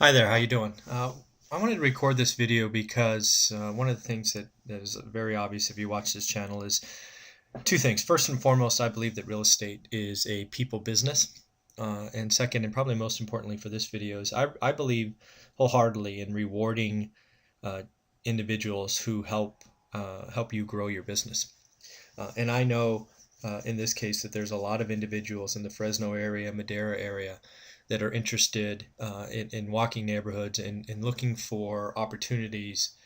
Hi there, how you doing? I wanted to record this video because one of the things that is very obvious if you watch this channel is two things. First and foremost, I believe that real estate is a people business. And second, and probably most importantly for this video, is I believe wholeheartedly in rewarding uh, individuals who help you grow your business. And I know in this case that there's a lot of individuals in the Fresno area, Madera area, that are interested in walking neighborhoods and looking for opportunities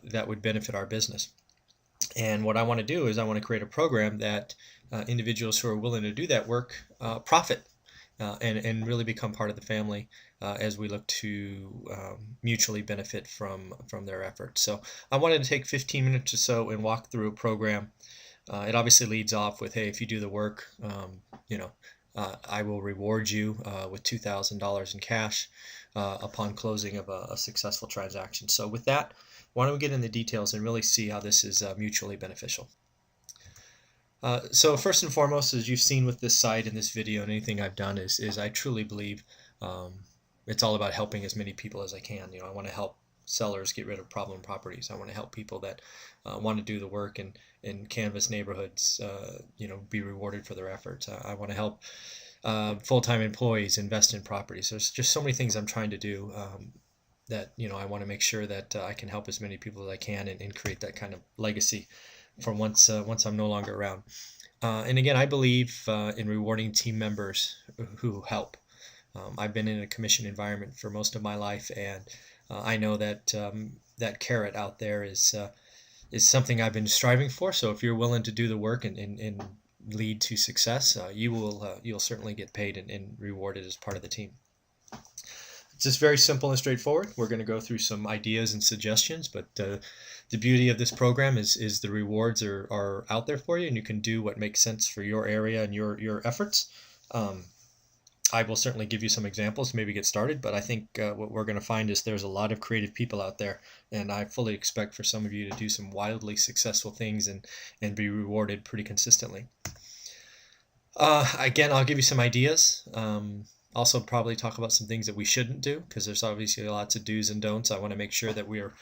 that would benefit our business. And what I want to do is I want to create a program that individuals who are willing to do that work profit and really become part of the family as we look to mutually benefit from their efforts. So I wanted to take 15 minutes or so and walk through a program. It obviously leads off with, hey, if you do the work, you know, I will reward you with $2,000 in cash upon closing of a successful transaction. So with that, why don't we get into the details and really see how this is mutually beneficial. So first and foremost, as you've seen with this site and this video and anything I've done is I truly believe it's all about helping as many people as I can. I want to help sellers get rid of problem properties. I want to help people that want to do the work and canvas neighborhoods, be rewarded for their efforts. I want to help full-time employees invest in properties. There's just so many things I'm trying to do that I want to make sure that I can help as many people as I can and create that kind of legacy for once I'm no longer around. And again, I believe in rewarding team members who help. I've been in a commission environment for most of my life, and I know that that carrot out there is something I've been striving for. So if you're willing to do the work and lead to success, you'll certainly get paid and rewarded as part of the team. It's just very simple and straightforward. We're going to go through some ideas and suggestions, but the beauty of this program is the rewards are out there for you, and you can do what makes sense for your area and your efforts. I will certainly give you some examples, maybe get started, but I think what we're going to find is there's a lot of creative people out there, and I fully expect for some of you to do some wildly successful things and be rewarded pretty consistently. Again, I'll give you some ideas. Also, probably talk about some things that we shouldn't do because there's obviously lots of do's and don'ts. I want to make sure that we're,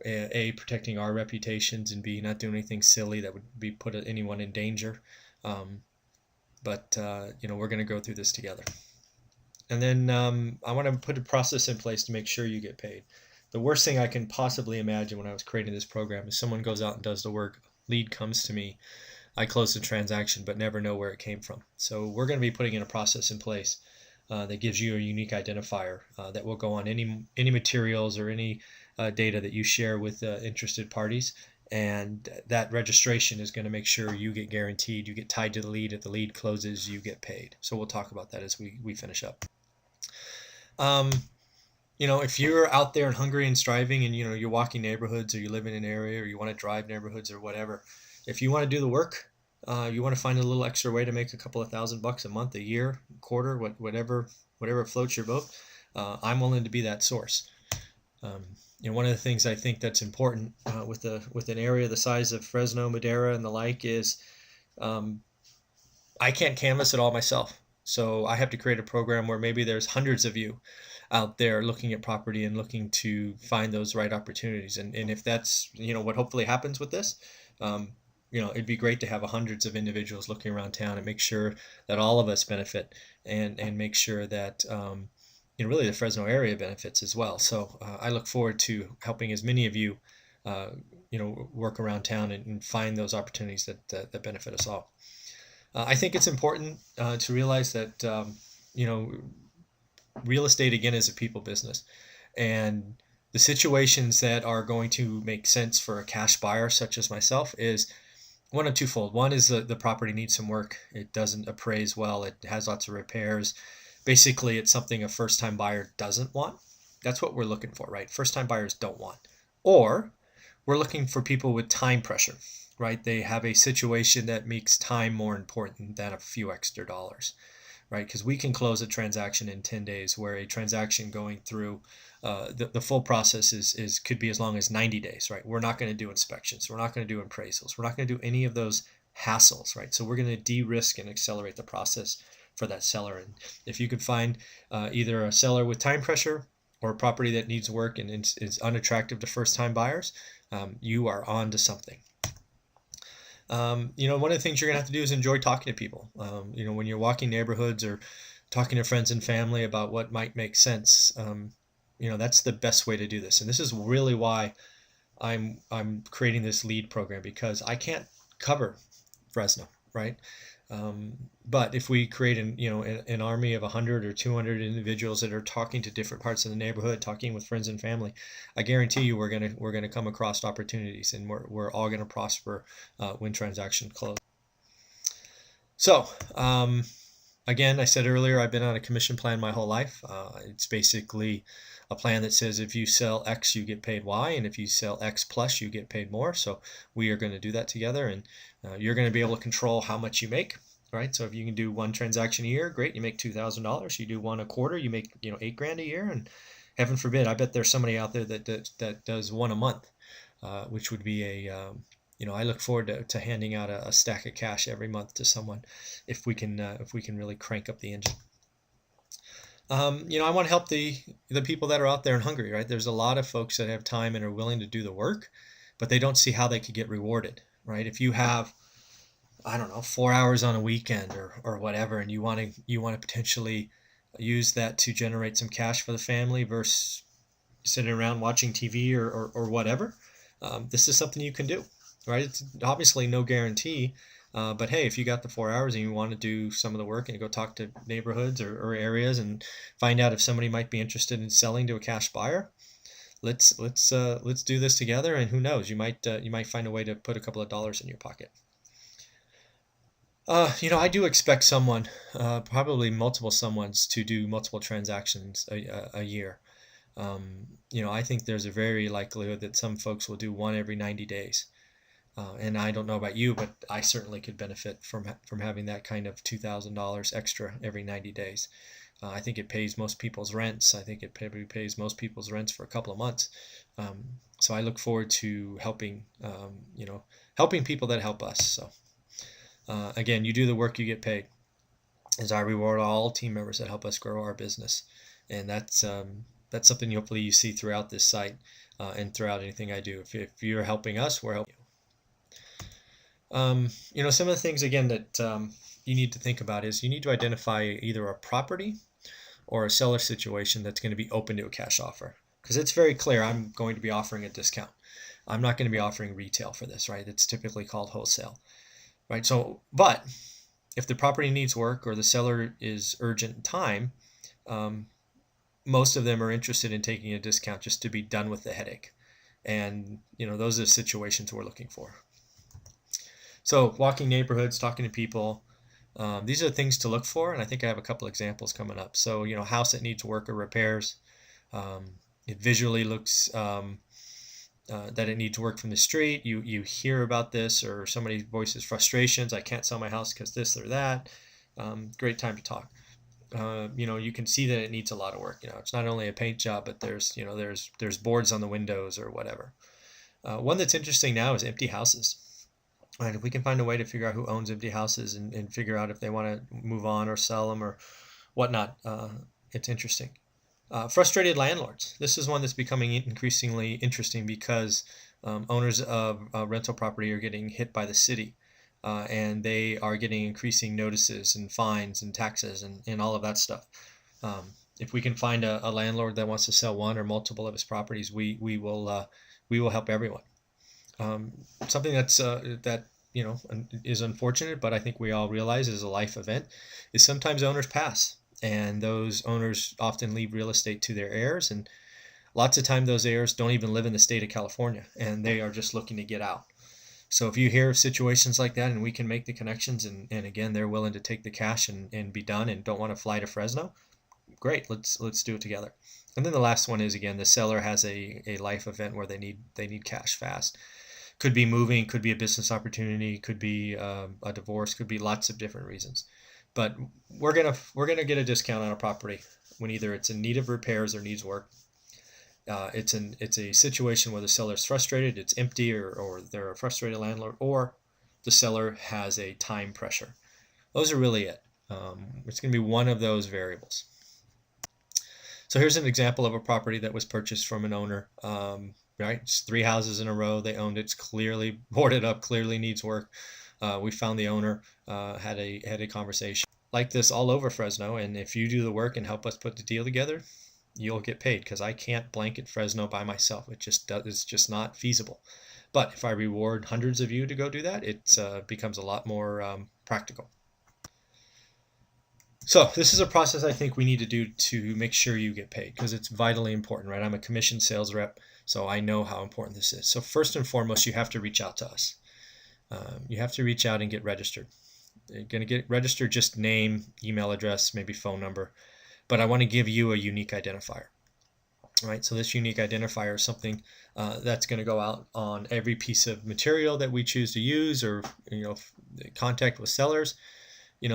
A, protecting our reputations, and B, not doing anything silly that would be put anyone in danger. But we're going to go through this together. And then I want to put a process in place to make sure you get paid. The worst thing I can possibly imagine when I was creating this program is someone goes out and does the work, lead comes to me, I close the transaction, but never know where it came from. So we're going to be putting in a process in place that gives you a unique identifier that will go on any materials or any data that you share with interested parties. And that registration is going to make sure you get guaranteed, you get tied to the lead. If the lead closes, you get paid. So we'll talk about that as we finish up. If you're out there and hungry and striving and, you're walking neighborhoods or you live in an area or you want to drive neighborhoods or whatever, if you want to do the work, you want to find a little extra way to make a couple of $1,000 a month, a year, quarter, whatever floats your boat, I'm willing to be that source. One of the things I think that's important with an area the size of Fresno, Madera, and the like is I can't canvas it all myself. So I have to create a program where maybe there's hundreds of you out there looking at property and looking to find those right opportunities. And if that's, what hopefully happens with this, it'd be great to have hundreds of individuals looking around town and make sure that all of us benefit and make sure that, really the Fresno area benefits as well. So I look forward to helping as many of you, work around town and find those opportunities that benefit us all. I think it's important to realize that, real estate, again, is a people business. And the situations that are going to make sense for a cash buyer such as myself is one of twofold. One is the property needs some work. It doesn't appraise well. It has lots of repairs. Basically, it's something a first-time buyer doesn't want. That's what we're looking for, right? First-time buyers don't want. Or we're looking for people with time pressure, right? They have a situation that makes time more important than a few extra dollars, right? Because we can close a transaction in 10 days, where a transaction going through the full process could be as long as 90 days, right? We're not going to do inspections. We're not going to do appraisals. We're not going to do any of those hassles, right? So we're going to de-risk and accelerate the process for that seller. And if you could find either a seller with time pressure or a property that needs work and is unattractive to first-time buyers, you are on to something. One of the things you're gonna have to do is enjoy talking to people. When you're walking neighborhoods or talking to friends and family about what might make sense, that's the best way to do this. And this is really why I'm creating this lead program, because I can't cover Fresno, right? But if we create an army of 100 or 200 individuals that are talking to different parts of the neighborhood, talking with friends and family, I guarantee you we're gonna come across opportunities, and we're all gonna prosper when transactions close. So again, I said earlier, I've been on a commission plan my whole life. It's basically a plan that says if you sell X, you get paid Y, and if you sell X plus, you get paid more. So we are going to do that together, and you're going to be able to control how much you make, right? So if you can do one transaction a year, great, you make $2,000. You do one a quarter, you make $8,000 a year, and heaven forbid, I bet there's somebody out there that does one a month, which would be I look forward to handing out a stack of cash every month to someone if we can really crank up the engine. I want to help the people that are out there and hungry, right? There's a lot of folks that have time and are willing to do the work, but they don't see how they could get rewarded, right? If you have, I don't know, 4 hours on a weekend or whatever, and you want to potentially use that to generate some cash for the family versus sitting around watching TV or whatever, this is something you can do, right? It's obviously no guarantee. But hey, if you got the 4 hours and you want to do some of the work and go talk to neighborhoods or areas and find out if somebody might be interested in selling to a cash buyer, let's do this together. And who knows, you might find a way to put a couple of dollars in your pocket. I do expect someone, probably multiple someones, to do multiple transactions a year. I think there's a very likelihood that some folks will do one every 90 days. And I don't know about you, but I certainly could benefit from having that kind of $2,000 extra every 90 days. I think it pays most people's rents. I think it probably pays most people's rents for a couple of months. So I look forward to helping people that help us. So again, you do the work, you get paid. As I reward all team members that help us grow our business, and that's something hopefully you see throughout this site and throughout anything I do. If you're helping us, we're helping you. Some of the things, again, that you need to think about is you need to identify either a property or a seller situation that's going to be open to a cash offer. Because it's very clear I'm going to be offering a discount. I'm not going to be offering retail for this, right? It's typically called wholesale, right? So, but if the property needs work or the seller is urgent in time, most of them are interested in taking a discount just to be done with the headache. And, those are the situations we're looking for. So walking neighborhoods, talking to people, these are the things to look for, and I think I have a couple examples coming up. So, house that needs work or repairs. It visually looks that it needs work from the street. You hear about this, or somebody voices frustrations. I can't sell my house because this or that. Great time to talk. You can see that it needs a lot of work. It's not only a paint job, but there's boards on the windows or whatever. One that's interesting now is empty houses. Right, if we can find a way to figure out who owns empty houses and figure out if they want to move on or sell them or whatnot, it's interesting. Frustrated landlords. This is one that's becoming increasingly interesting because owners of rental property are getting hit by the city, and they are getting increasing notices and fines and taxes and all of that stuff. If we can find a landlord that wants to sell one or multiple of his properties, we will help everyone. Something that is unfortunate, but I think we all realize is a life event, is sometimes owners pass, and those owners often leave real estate to their heirs, and lots of time those heirs don't even live in the state of California, and they are just looking to get out. So if you hear of situations like that and we can make the connections, and again, they're willing to take the cash and be done and don't want to fly to Fresno, great, let's do it together. And then the last one is, again, the seller has a life event where they need cash fast. Could be moving, could be a business opportunity, could be a divorce, could be lots of different reasons. But we're gonna get a discount on a property when either it's in need of repairs or needs work. It's a situation where the seller's frustrated, it's empty, or they're a frustrated landlord, or the seller has a time pressure. Those are really it. It's going to be one of those variables. So here's an example of a property that was purchased from an owner. Right, it's 3 houses in a row. They owned it. It's clearly boarded up. Clearly needs work. We found the owner. Had a conversation like this all over Fresno. And if you do the work and help us put the deal together, you'll get paid, because I can't blanket Fresno by myself. It's just not feasible. But if I reward hundreds of you to go do that, it becomes a lot more practical. So this is a process I think we need to do to make sure you get paid, because it's vitally important, right? I'm a commission sales rep, so I know how important this is. So first and foremost, you have to reach out to us. You have to reach out and get registered. You're going to get registered, just name, email address, maybe phone number. But I want to give you a unique identifier. Right, so this unique identifier is something that's going to go out on every piece of material that we choose to use, or contact with sellers.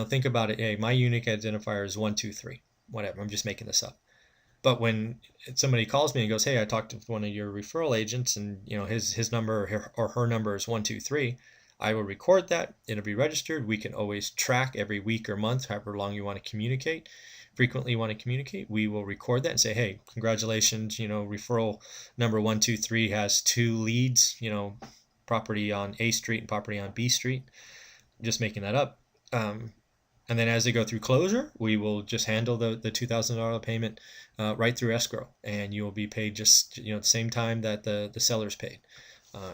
Think about it. Hey, my unique identifier is 123. Whatever. I'm just making this up. But when somebody calls me and goes, "Hey, I talked to one of your referral agents, and his number or her number is 123," I will record that. It'll be registered. We can always track every week or month, however long you want to communicate. Frequently you want to communicate, we will record that and say, "Hey, congratulations, referral number 123 has 2 leads, property on A Street and property on B Street." I'm just making that up. And then as they go through closure, we will just handle the $2,000 payment right through escrow, and you will be paid just the same time that the seller's paid.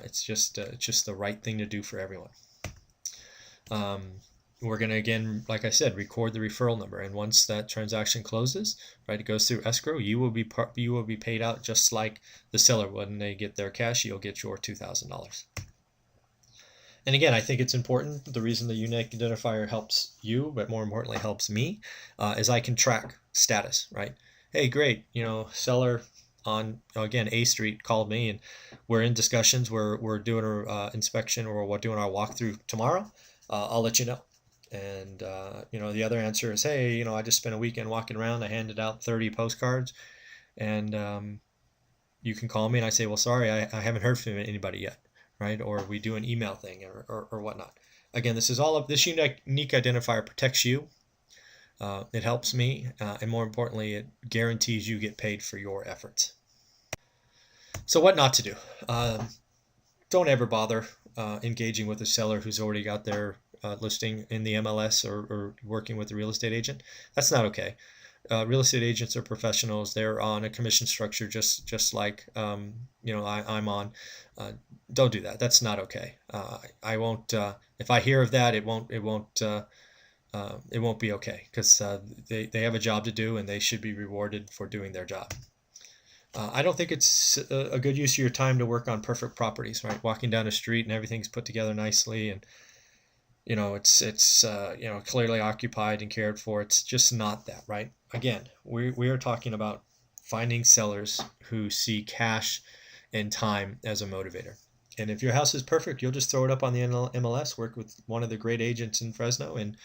It's just the right thing to do for everyone. We're going to, again, like I said, record the referral number, and once that transaction closes, right, it goes through escrow, you will be paid out just like the seller. When they get their cash, you'll get your $2,000. And again, I think it's important. The reason the unique identifier helps you, but more importantly helps me, is I can track status, right? Hey, great, seller on, again, A Street called me, and we're in discussions. We're doing our inspection, or we're doing our walkthrough tomorrow. I'll let you know. And the other answer is, "Hey, I just spent a weekend walking around. I handed out 30 postcards, and you can call me." And I say, "Well, sorry, I haven't heard from anybody yet," right? Or we do an email thing, or whatnot. Again, this unique identifier protects you. It helps me, and more importantly, it guarantees you get paid for your efforts. So what not to do? Don't ever bother engaging with a seller who's already got their listing in the MLS, or working with a real estate agent. That's not okay. Real estate agents are professionals. They're on a commission structure, just like I'm on. Don't do that. That's not okay. I won't. If I hear of that, it won't be okay, because they have a job to do, and they should be rewarded for doing their job. I don't think it's a good use of your time to work on perfect properties, right? Walking down a street and everything's put together nicely, and it's clearly occupied and cared for. It's just not that, right? Again, we are talking about finding sellers who see cash and time as a motivator. And if your house is perfect, you'll just throw it up on the MLS, work with one of the great agents in Fresno, and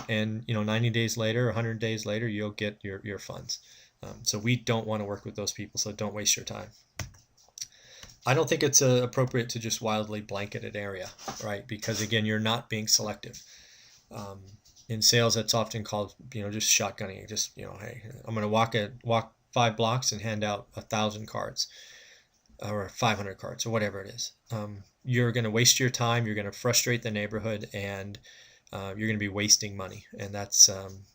90 days later, 100 days later, you'll get your funds. So we don't want to work with those people, so don't waste your time. I don't think it's appropriate to just wildly blanket an area, right? Because again, you're not being selective. In sales, that's often called, just shotgunning. Just, hey, I'm going to walk 5 blocks and hand out 1,000 cards, or 500 cards, or whatever it is. You're going to waste your time. You're going to frustrate the neighborhood, and you're going to be wasting money, and that's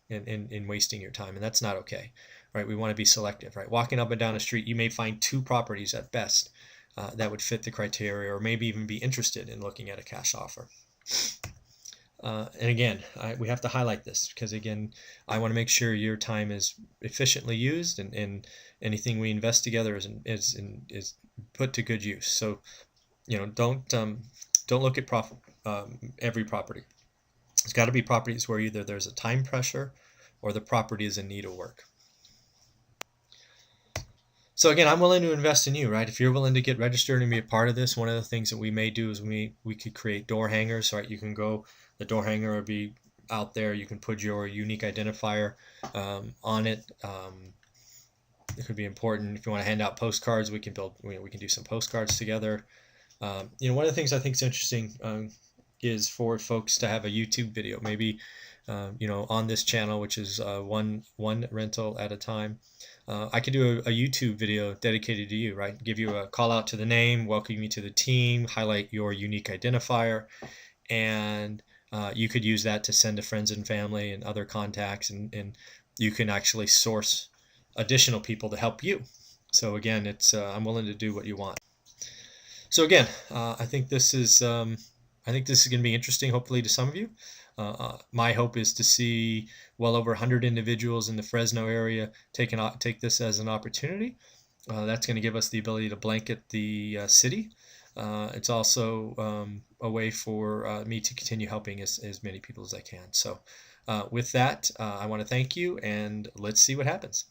in wasting your time, and that's not okay, right? We want to be selective, right? Walking up and down a street, you may find 2 properties at best that would fit the criteria, or maybe even be interested in looking at a cash offer. And again, we have to highlight this, because again, I want to make sure your time is efficiently used, and anything we invest together is put to good use. So, don't look at every property. It's got to be properties where either there's a time pressure, or the property is in need of work. So again, I'm willing to invest in you, right? If you're willing to get registered and be a part of this, one of the things that we may do is we could create door hangers, right? You can go, the door hanger will be out there. You can put your unique identifier on it. It could be important. If you want to hand out postcards, we can do some postcards together. One of the things I think is interesting, is for folks to have a YouTube video, maybe on this channel, which is one rental at a time. I could do a YouTube video dedicated to you, right? Give you a call out to the name, welcome you to the team, highlight your unique identifier, and you could use that to send to friends and family and other contacts, and you can actually source additional people to help you. So again, it's I'm willing to do what you want. So again, I think this is going to be interesting, hopefully, to some of you. My hope is to see well over 100 individuals in the Fresno area take this as an opportunity. That's going to give us the ability to blanket the city. It's also a way for me to continue helping as many people as I can. So with that, I want to thank you, and let's see what happens.